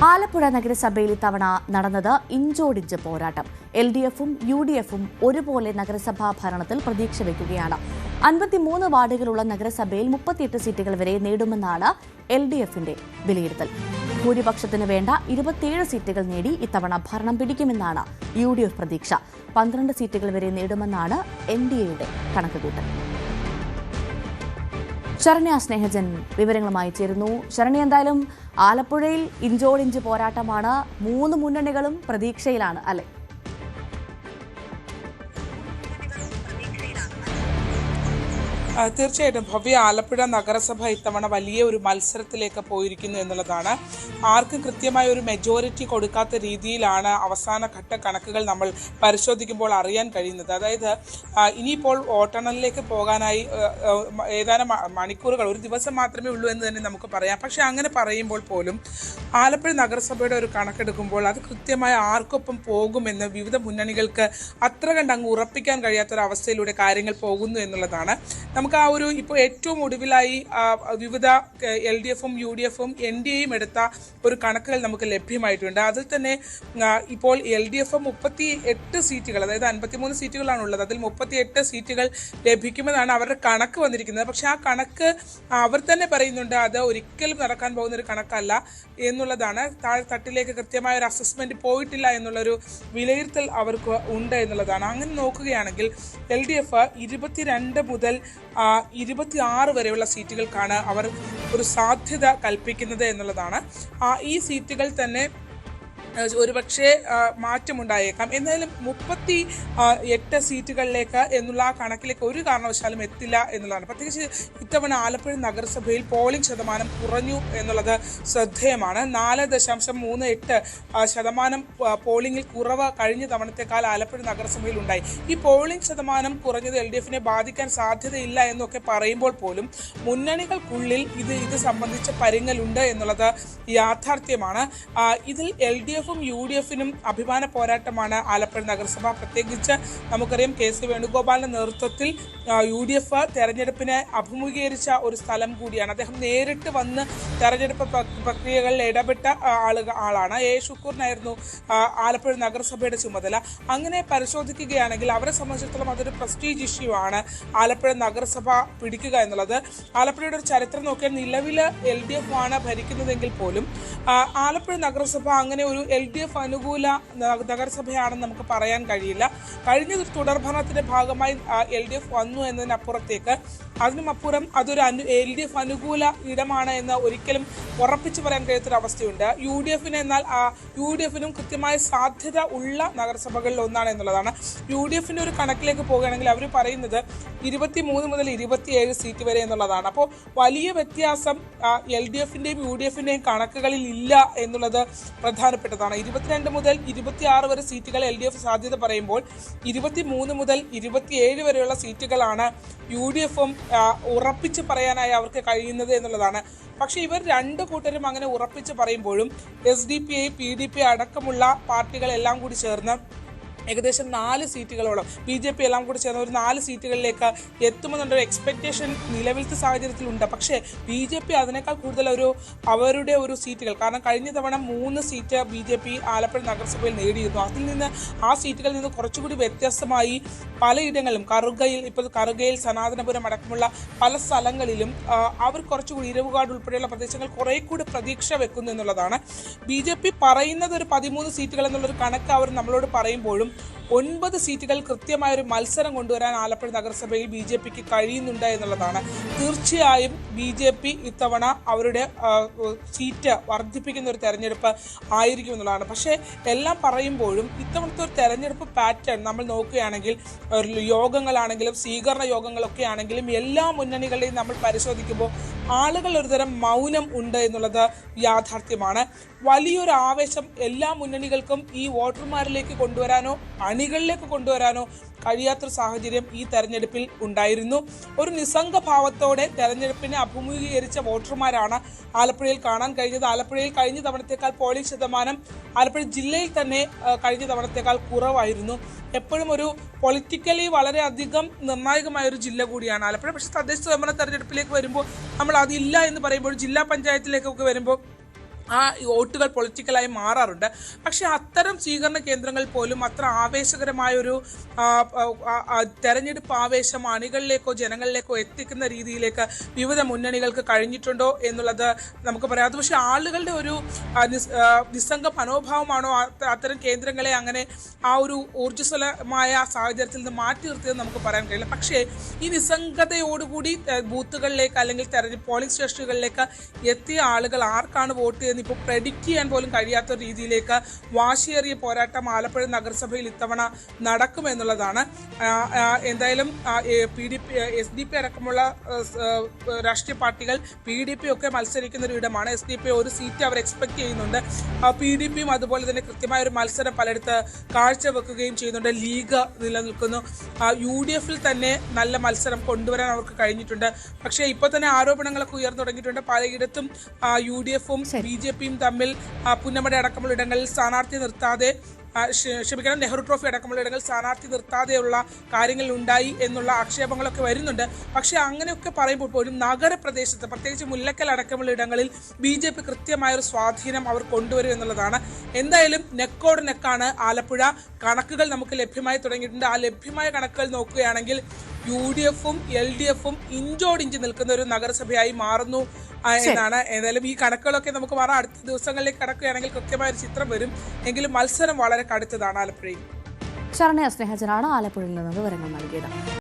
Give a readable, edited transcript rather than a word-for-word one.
ആലപ്പുഴ നഗരസഭയിൽ ഇത്തവണ നടന്നത് ഇഞ്ചോടിഞ്ച് പോരാട്ടം. LDFും UDFും ഒരുപോലെ നഗരസഭാ ഭരണത്തിൽ പ്രതീക്ഷ വയ്ക്കുകയാണ്. 53 വാർഡുകളുള്ള നഗരസഭയിൽ 38 സീറ്റുകൾ വരെ നേടുമെന്നാണ് LDFിന്റെ വിലയിരുത്തൽ. ഭൂരിപക്ഷത്തിന് വേണ്ട 27 സീറ്റുകൾ നേടി ഇത്തവണ ഭരണം പിടിക്കുമെന്നാണ് UDF പ്രതീക്ഷ. 12 സീറ്റുകൾ വരെ നേടുമെന്നാണ് NDAയുടെ കണക്കുകൂട്ടൽ. ശരണ്യ സ്നേഹജൻ വിവരങ്ങളുമായി ചേരുന്നു. ശരണ്യ, എന്തായാലും ആലപ്പുഴയിൽ ഇഞ്ചോടിഞ്ച് പോരാട്ടമാണ്. 3 മുന്നണികളും പ്രതീക്ഷയിലാണ് അല്ലെ? തീർച്ചയായിട്ടും ഭവ്യ, ആലപ്പുഴ നഗരസഭ ഇത്തവണ വലിയ ഒരു മത്സരത്തിലേക്ക് പോയിരിക്കുന്നു എന്നുള്ളതാണ്. ആർക്കും കൃത്യമായ ഒരു മെജോറിറ്റി കൊടുക്കാത്ത രീതിയിലാണ് അവസാന ഘട്ട കണക്കുകൾ നമ്മൾ പരിശോധിക്കുമ്പോൾ അറിയാൻ കഴിയുന്നത്. അതായത് ഇനിയിപ്പോൾ വോട്ടെണ്ണലിലേക്ക് പോകാനായി ഏതാനും മണിക്കൂറുകൾ, ഒരു ദിവസം മാത്രമേ ഉള്ളൂ എന്ന് തന്നെ നമുക്ക് പറയാം. പക്ഷേ അങ്ങനെ പറയുമ്പോൾ പോലും ആലപ്പുഴ നഗരസഭയുടെ ഒരു കണക്കെടുക്കുമ്പോൾ അത് കൃത്യമായ ആർക്കൊപ്പം പോകുമെന്ന് വിവിധ മുന്നണികൾക്ക് അത്ര കണ്ട് അങ്ങ് ഉറപ്പിക്കാൻ കഴിയാത്തൊരവസ്ഥയിലൂടെ കാര്യങ്ങൾ പോകുന്നു എന്നുള്ളതാണ്. നമുക്ക് ആ ഒരു ഇപ്പോൾ ഏറ്റവും ഒടുവിലായി വിവിധ LDFും UDFും NDAയും എടുത്ത ഒരു കണക്കുകൾ നമുക്ക് ലഭ്യമായിട്ടുണ്ട്. അതിൽ തന്നെ ഇപ്പോൾ LDF 38 സീറ്റുകൾ, അതായത് 53 സീറ്റുകളാണ് ഉള്ളത്. അതിൽ 38 സീറ്റുകൾ ലഭിക്കുമെന്നാണ് അവരുടെ കണക്ക് വന്നിരിക്കുന്നത്. പക്ഷെ ആ കണക്ക് അവർ തന്നെ പറയുന്നുണ്ട് അത് ഒരിക്കലും നടക്കാൻ പോകുന്ന ഒരു കണക്കല്ല എന്നുള്ളതാണ്. താഴെത്തട്ടിലേക്ക് കൃത്യമായ ഒരു അസസ്മെന്റ് പോയിട്ടില്ല എന്നുള്ളൊരു വിലയിരുത്തൽ അവർക്ക് ഉണ്ട് എന്നുള്ളതാണ്. അങ്ങനെ നോക്കുകയാണെങ്കിൽ LDF 22 മുതൽ 26 വരെയുള്ള സീറ്റുകൾക്കാണ് അവർ ഒരു സാധ്യത കൽപ്പിക്കുന്നത് എന്നുള്ളതാണ്. ഈ സീറ്റുകൾ തന്നെ ഒരുപക്ഷെ മാറ്റമുണ്ടായേക്കാം. എന്തായാലും 38 സീറ്റുകളിലേക്ക് എന്നുള്ള ആ കണക്കിലേക്ക് ഒരു കാരണവശാലും എത്തില്ല എന്നുള്ളതാണ്. പ്രത്യേകിച്ച് ഇത്തവണ ആലപ്പുഴ നഗരസഭയിൽ പോളിംഗ് ശതമാനം കുറഞ്ഞു എന്നുള്ളത് ശ്രദ്ധേയമാണ്. 4.38% പോളിംഗിൽ കുറവ് കഴിഞ്ഞ തവണത്തെക്കാൾ ആലപ്പുഴ നഗരസഭയിൽ ഉണ്ടായി. ഈ പോളിംഗ് ശതമാനം കുറഞ്ഞത് LDFിനെ ബാധിക്കാൻ സാധ്യതയില്ല എന്നൊക്കെ പറയുമ്പോൾ പോലും മുന്നണികൾക്കുള്ളിൽ ഇത് സംബന്ധിച്ച പരിങ്ങലുണ്ട് എന്നുള്ളത് യാഥാർത്ഥ്യമാണ്. ഇതിൽ LDFും UDFിനും അഭിമാന പോരാട്ടമാണ് ആലപ്പുഴ നഗരസഭ. പ്രത്യേകിച്ച് നമുക്കറിയാം KC വേണുഗോപാലിന്റെ നേതൃത്വത്തിൽ UDF തെരഞ്ഞെടുപ്പിനെ അഭിമുഖീകരിച്ച ഒരു സ്ഥലം കൂടിയാണ്. അദ്ദേഹം നേരിട്ട് വന്ന് തെരഞ്ഞെടുപ്പ് പ്രക്രിയകളിൽ ഇടപെട്ട ആളാണ്. A ഷുക്കൂറിനായിരുന്നു ആലപ്പുഴ നഗരസഭയുടെ ചുമതല. അങ്ങനെ പരിശോധിക്കുകയാണെങ്കിൽ അവരെ സംബന്ധിച്ചിടത്തോളം അതൊരു പ്രസ്റ്റീജ് ഇഷ്യൂ ആണ് ആലപ്പുഴ നഗരസഭ പിടിക്കുക എന്നുള്ളത്. ആലപ്പുഴയുടെ ഒരു ചരിത്രം നോക്കിയാൽ നിലവിൽ LDF ആണ് ഭരിക്കുന്നതെങ്കിൽ പോലും ആലപ്പുഴ നഗരസഭ അങ്ങനെ ഒരു LDF അനുകൂല നഗരസഭയാണെന്ന് നമുക്ക് പറയാൻ കഴിയില്ല. കഴിഞ്ഞ തുടർഭരണത്തിന്റെ ഭാഗമായി LDF വന്നു എന്നതിനപ്പുറത്തേക്ക് അതിനുമപ്പുറം അതൊരു LDF അനുകൂല ഇടമാണ് എന്ന് ഒരിക്കലും ഉറപ്പിച്ചു പറയാൻ കഴിയാത്തൊരവസ്ഥയുണ്ട്. എന്നാൽ UDFിനും കൃത്യമായ സാധ്യത ഉള്ള നഗരസഭകളിൽ ഒന്നാണ് എന്നുള്ളതാണ്. UDFിന്റെ ഒരു കണക്കിലേക്ക് പോകുകയാണെങ്കിൽ അവർ പറയുന്നത് 23 മുതൽ 27 സീറ്റ് വരെ എന്നുള്ളതാണ്. അപ്പോൾ വലിയ വ്യത്യാസം LDFിന്റെയും UDFിന്റെയും കണക്കുകളിൽ ഇല്ല എന്നുള്ളത് പ്രധാനപ്പെട്ടതാണ്. 22 മുതൽ 26 വരെ സീറ്റുകൾ LDF സാധ്യത പറയുമ്പോൾ 23 മുതൽ 27 വരെയുള്ള സീറ്റുകളാണ് UDFും ഉറപ്പിച്ച് പറയാനായി അവർക്ക് കഴിയുന്നത് എന്നുള്ളതാണ്. പക്ഷേ ഇവർ രണ്ട് കൂട്ടരും അങ്ങനെ ഉറപ്പിച്ച് പറയുമ്പോഴും SDPI, PDP അടക്കമുള്ള പാർട്ടികളെല്ലാം കൂടി ചേർന്ന് ഏകദേശം 4 സീറ്റുകളോളം, BJP എല്ലാം കൂടി ചേർന്ന് ഒരു 4 സീറ്റുകളിലേക്ക് എത്തുമെന്നുള്ളൊരു എക്സ്പെക്റ്റേഷൻ നിലവിലത്തെ സാഹചര്യത്തിലുണ്ട്. പക്ഷേ BJP അതിനേക്കാൾ കൂടുതൽ അവരുടെ ഒരു സീറ്റുകൾ, കാരണം കഴിഞ്ഞ തവണ 3 സീറ്റ് BJP ആലപ്പുഴ നഗരസഭയിൽ നേടിയിരുന്നു. അതിൽ നിന്ന് ആ സീറ്റുകളിൽ നിന്ന് കുറച്ചുകൂടി വ്യത്യസ്തമായി പലയിടങ്ങളിലും കറുകയിൽ സനാതനപുരം അടക്കമുള്ള പല സ്ഥലങ്ങളിലും അവർ കുറച്ചുകൂടി ഇരവുകാട് ഉൾപ്പെടെയുള്ള പ്രദേശങ്ങൾ കുറെ കൂടി പ്രതീക്ഷ വെക്കുന്നു എന്നുള്ളതാണ്. BJP പറയുന്നത് ഒരു 13 സീറ്റുകൾ എന്നുള്ളൊരു കണക്ക് അവർ നമ്മളോട് പറയുമ്പോഴും 9 സീറ്റുകൾ കൃത്യമായൊരു മത്സരം കൊണ്ടുവരാൻ ആലപ്പുഴ നഗരസഭയിൽ BJPക്ക് കഴിയുന്നുണ്ട് എന്നുള്ളതാണ്. തീർച്ചയായും BJP ഇത്തവണ അവരുടെ സീറ്റ് വർദ്ധിപ്പിക്കുന്ന ഒരു തെരഞ്ഞെടുപ്പ് ആയിരിക്കും എന്നുള്ളതാണ്. പക്ഷേ എല്ലാം പറയുമ്പോഴും ഇത്തവണത്തെ ഒരു തെരഞ്ഞെടുപ്പ് പാറ്റേൺ നമ്മൾ നോക്കുകയാണെങ്കിൽ യോഗങ്ങളാണെങ്കിലും സ്വീകരണ യോഗങ്ങളൊക്കെ ആണെങ്കിലും എല്ലാ മുന്നണികളെയും നമ്മൾ പരിശോധിക്കുമ്പോൾ ആളുകൾ ഒരുതരം മൗനം ഉണ്ട് എന്നുള്ളത് യാഥാർത്ഥ്യമാണ്. വലിയൊരു ആവേശം എല്ലാ മുന്നണികൾക്കും ഈ വോട്ടർമാരിലേക്ക് കൊണ്ടുവരാനോ അണികളിലേക്ക് കൊണ്ടുവരാനോ കഴിയാത്തൊരു സാഹചര്യം ഈ തെരഞ്ഞെടുപ്പിൽ ഉണ്ടായിരുന്നു. ഒരു നിസ്സംഗഭാവത്തോടെ തെരഞ്ഞെടുപ്പിനെ അഭിമുഖീകരിച്ച വോട്ടർമാരാണ് ആലപ്പുഴയിൽ കാണാൻ കഴിഞ്ഞത്. ആലപ്പുഴയിൽ കഴിഞ്ഞ തവണത്തേക്കാൾ പോളിംഗ് ശതമാനം ആലപ്പുഴ ജില്ലയിൽ തന്നെ കഴിഞ്ഞ തവണത്തേക്കാൾ കുറവായിരുന്നു. എപ്പോഴും ഒരു പൊളിറ്റിക്കലി വളരെയധികം നിർണായകമായ ഒരു ജില്ല കൂടിയാണ് ആലപ്പുഴ. പക്ഷേ തദ്ദേശ സ്വയംഭരണ തെരഞ്ഞെടുപ്പിലേക്ക് വരുമ്പോൾ നമ്മൾ അതില്ല എന്ന് പറയുമ്പോൾ ജില്ലാ പഞ്ചായത്തിലേക്കൊക്കെ വരുമ്പോൾ ആ വോട്ടുകൾ പൊളിറ്റിക്കലായി മാറാറുണ്ട്. പക്ഷെ അത്തരം സ്വീകരണ കേന്ദ്രങ്ങൾ പോലും അത്ര ആവേശകരമായൊരു തെരഞ്ഞെടുപ്പ് ആവേശം അണികളിലേക്കോ ജനങ്ങളിലേക്കോ എത്തിക്കുന്ന രീതിയിലേക്ക് വിവിധ മുന്നണികൾക്ക് കഴിഞ്ഞിട്ടുണ്ടോ എന്നുള്ളത് നമുക്ക് പറയാം. അത് പക്ഷേ ആളുകളുടെ ഒരു നിസ്സംഗ മനോഭാവമാണോ അത്തരം കേന്ദ്രങ്ങളെ അങ്ങനെ ആ ഒരു ഊർജ്ജസ്വലമായ സാഹചര്യത്തിൽ നിന്ന് മാറ്റി നിർത്തിയെന്ന് നമുക്ക് പറയാൻ കഴിയില്ല. പക്ഷേ ഈ നിസ്സംഗതയോടുകൂടി ബൂത്തുകളിലേക്ക് അല്ലെങ്കിൽ പോളിംഗ് സ്റ്റേഷനുകളിലേക്ക് എത്തിയ ആളുകൾ ആർക്കാണ് വോട്ട് ചെയ്യുന്നത് ഇപ്പോൾ പ്രെഡിക്റ്റ് ചെയ്യാൻ പോലും കഴിയാത്ത രീതിയിലേക്ക് വാശിയേറിയ പോരാട്ടം ആലപ്പുഴ നഗരസഭയിൽ ഇത്തവണ നടക്കുമെന്നുള്ളതാണ്. എന്തായാലും PDP SDP അടക്കമുള്ള രാഷ്ട്രീയ പാർട്ടികൾ PDP ഒക്കെ മത്സരിക്കുന്ന ഒരു ഇടമാണ്. SDP ഒരു സീറ്റ് അവർ എക്സ്പെക്ട് ചെയ്യുന്നുണ്ട്. PDPയും അതുപോലെ തന്നെ കൃത്യമായ ഒരു മത്സരം പലയിടത്ത് കാഴ്ചവെക്കുകയും ചെയ്യുന്നുണ്ട്. ലീഗ് നിലനിൽക്കുന്നു. UDF തന്നെ നല്ല മത്സരം കൊണ്ടുവരാൻ അവർക്ക് കഴിഞ്ഞിട്ടുണ്ട്. പക്ഷേ ഇപ്പോൾ തന്നെ ആരോപണങ്ങളൊക്കെ ഉയർന്നു തുടങ്ങിയിട്ടുണ്ട്. പലയിടത്തും UDFും BJPയും തമ്മിൽ പുന്നമട അടക്കമുള്ള ഇടങ്ങളിൽ സ്ഥാനാർത്ഥി നിർത്താതെ നെഹ്റു ട്രോഫി അടക്കമുള്ള ഇടങ്ങളിൽ സ്ഥാനാർത്ഥി നിർത്താതെയുള്ള കാര്യങ്ങൾ ഉണ്ടായി എന്നുള്ള ആക്ഷേപങ്ങളൊക്കെ വരുന്നുണ്ട്. പക്ഷേ അങ്ങനെയൊക്കെ പറയുമ്പോൾ പോലും നഗരപ്രദേശത്ത് പ്രത്യേകിച്ച് മുല്ലക്കൽ അടക്കമുള്ള ഇടങ്ങളിൽ BJP കൃത്യമായൊരു സ്വാധീനം അവർ കൊണ്ടുവരും എന്നുള്ളതാണ്. എന്തായാലും നെക്കോട് നെക്കാണ് ആലപ്പുഴ. കണക്കുകൾ നമുക്ക് ലഭ്യമായി തുടങ്ങിയിട്ടുണ്ട്. ആ ലഭ്യമായ കണക്കുകൾ നോക്കുകയാണെങ്കിൽ UDFും LDFും ഇഞ്ചോടിഞ്ച് നിൽക്കുന്ന ഒരു നഗരസഭയായി മാറുന്നു എന്നാണ്. ഏതായാലും ഈ കണക്കുകളൊക്കെ നമുക്ക് മാറാം. അടുത്ത ദിവസങ്ങളിലേക്ക് കടക്കുകയാണെങ്കിൽ കൃത്യമായ ഒരു ചിത്രം വരും. എങ്കിലും മത്സരം വളരെ കടുത്തതാണ് ആലപ്പുഴയിൽ. ശരണ്യ സ്നേഹജനാണ് ആലപ്പുഴയിൽ നിന്ന് വിവരങ്ങൾ നൽകിയത്.